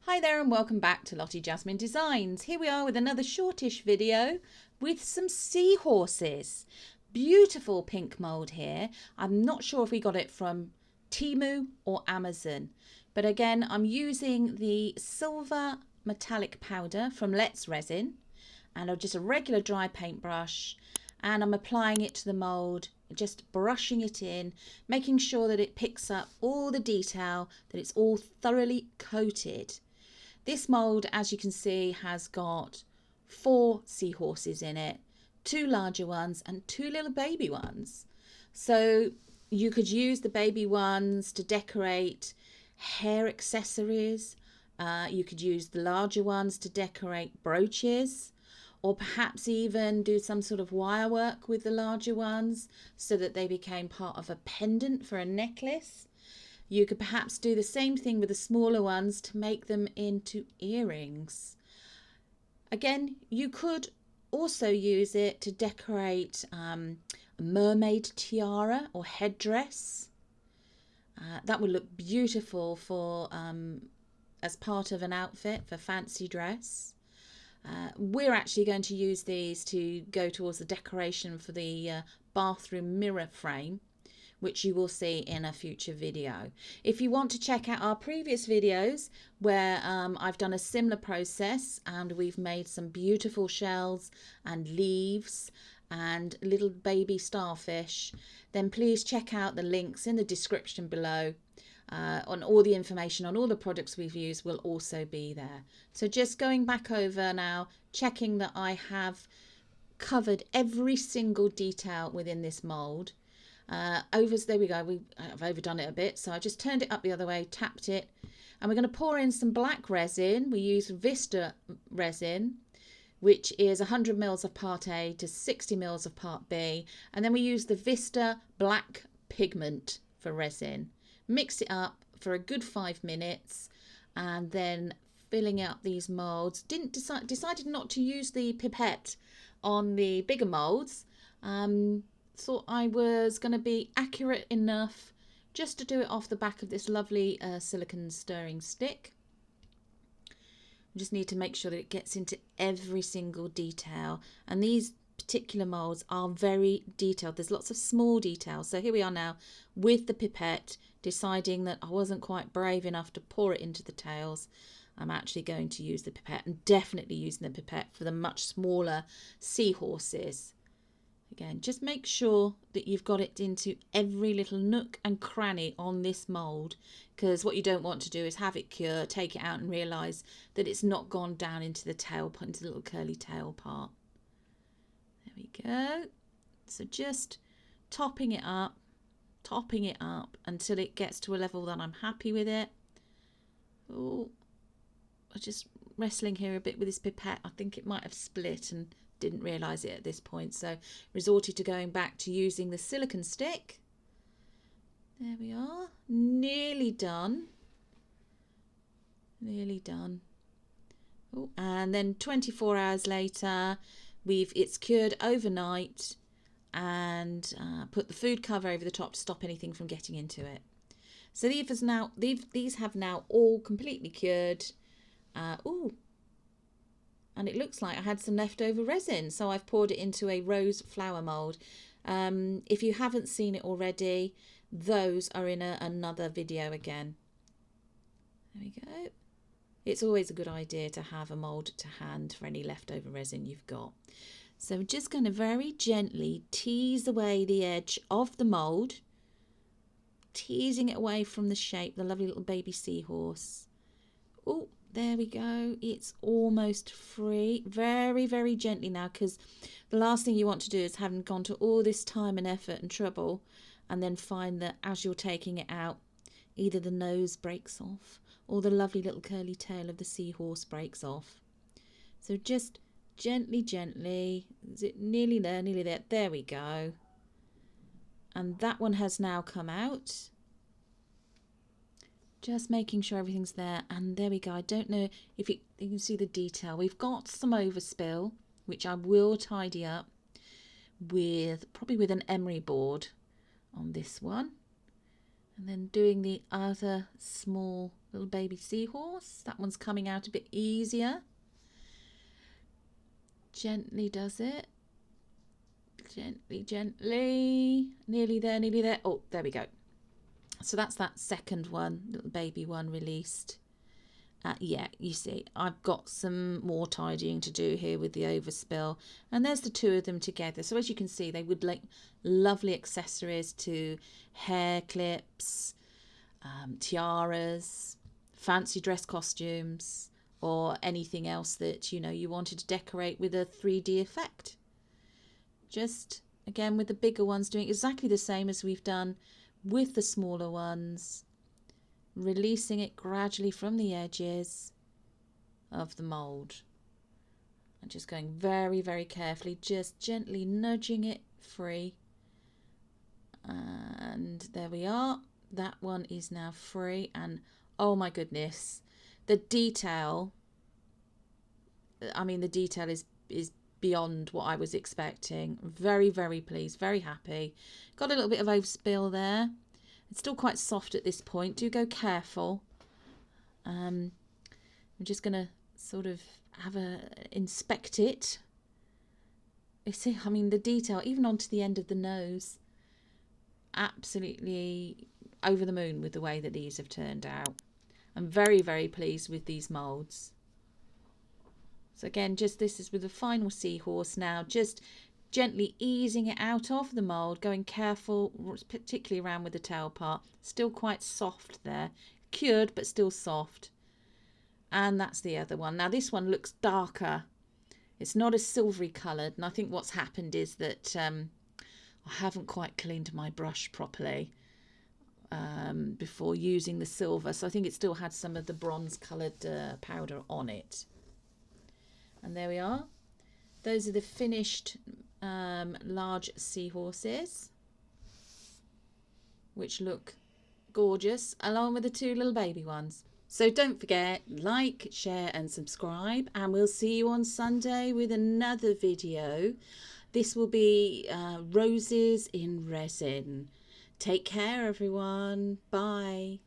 Hi there and welcome back to Lottie Jasmine Designs. Here we are with another shortish video with some seahorses. Beautiful pink mould here. I'm not sure if we got it from Temu or Amazon, but again I'm using the silver metallic powder from Let's Resin and just a regular dry paintbrush, and I'm applying it to the mould, just brushing it in, making sure that it picks up all the detail, that it's all thoroughly coated. This mould, as you can see, has got 4 seahorses in it, 2 larger ones and 2 little baby ones. So you could use the baby ones to decorate hair accessories. You could use the larger ones to decorate brooches, or perhaps even do some sort of wire work with the larger ones so that they became part of a pendant for a necklace. You could perhaps do the same thing with the smaller ones to make them into earrings. Again, you could also use it to decorate a mermaid tiara or headdress. That would look beautiful for as part of an outfit for fancy dress. We're actually going to use these to go towards the decoration for the bathroom mirror frame, which you will see in a future video. If you want to check out our previous videos where I've done a similar process and we've made some beautiful shells and leaves and little baby starfish, then please check out the links in the description below. On all the information on all the products we've used will also be there. So just going back over now, checking that I have covered every single detail within this mould. There we go, I've overdone it a bit, so I just turned it up the other way, tapped it, and we're going to pour in some black resin. We use Vista resin, which is 100 mils of part A to 60 mils of part B, and then we use the Vista black pigment for resin. Mix it up for a good 5 minutes, and then filling out these moulds. Decided not to use the pipette on the bigger moulds. Thought I was going to be accurate enough just to do it off the back of this lovely silicone stirring stick. Just need to make sure that it gets into every single detail, and these particular moulds are very detailed. There's lots of small details. So here we are now with the pipette, deciding that I wasn't quite brave enough to pour it into the tails. I'm actually going to use the pipette, and definitely using the pipette for the much smaller seahorses. Again, just make sure that you've got it into every little nook and cranny on this mould, because what you don't want to do is have it cure, take it out and realise that it's not gone down into the tail, into the little curly tail part. There we go. So just topping it up until it gets to a level that I'm happy with it. Oh, I'm just wrestling here a bit with this pipette. I think it might have split and didn't realise it at this point, so resorted to going back to using the silicone stick. There we are, nearly done. Oh, and then 24 hours later, it's cured overnight, and put the food cover over the top to stop anything from getting into it. So these have now all completely cured. And it looks like I had some leftover resin, so I've poured it into a rose flower mould. If you haven't seen it already, those are in another video again. There we go. It's always a good idea to have a mould to hand for any leftover resin you've got. So I'm just going to very gently tease away the edge of the mould, teasing it away from the shape, the lovely little baby seahorse. Oh, there we go. It's almost free. Very, very gently now, because the last thing you want to do is having gone to all this time and effort and trouble and then find that as you're taking it out, either the nose breaks off or the lovely little curly tail of the seahorse breaks off. So just gently, is it nearly there? Nearly there. There we go. And that one has now come out. Just making sure everything's there, and there we go. I don't know if you can see the detail. We've got some overspill, which I will tidy up probably with an emery board on this one, and then doing the other small Little baby seahorse. That one's coming out a bit easier. Gently does it. Gently, gently. Nearly there, nearly there. Oh, there we go. So that's that second one, little baby one released. Yeah, you see, I've got some more tidying to do here with the overspill. And there's the two of them together. So as you can see, they would like lovely accessories to hair clips, tiaras, fancy dress costumes, or anything else that, you know, you wanted to decorate with a 3D effect. Just, again, with the bigger ones, doing exactly the same as we've done with the smaller ones. Releasing it gradually from the edges of the mould. And just going very, very carefully, just gently nudging it free. And there we are. That one is now free. And oh my goodness, the detail, I mean, the detail is beyond what I was expecting. Very, very pleased, very happy. Got a little bit of overspill there. It's still quite soft at this point. Do go careful. I'm just going to sort of inspect it. You see, I mean, the detail, even onto the end of the nose. Absolutely over the moon with the way that these have turned out. I'm very, very pleased with these moulds. So again, just this is with the final seahorse now. Just gently easing it out of the mould, going careful, particularly around with the tail part. Still quite soft there. Cured, but still soft. And that's the other one. Now this one looks darker. It's not as silvery coloured. And I think what's happened is that I haven't quite cleaned my brush properly before using the silver. So I think it still had some of the bronze coloured powder on it. And there we are. Those are the finished large seahorses, which look gorgeous, along with the two little baby ones. So don't forget, like, share and subscribe, and we'll see you on Sunday with another video. This will be roses in resin. Take care, everyone. Bye.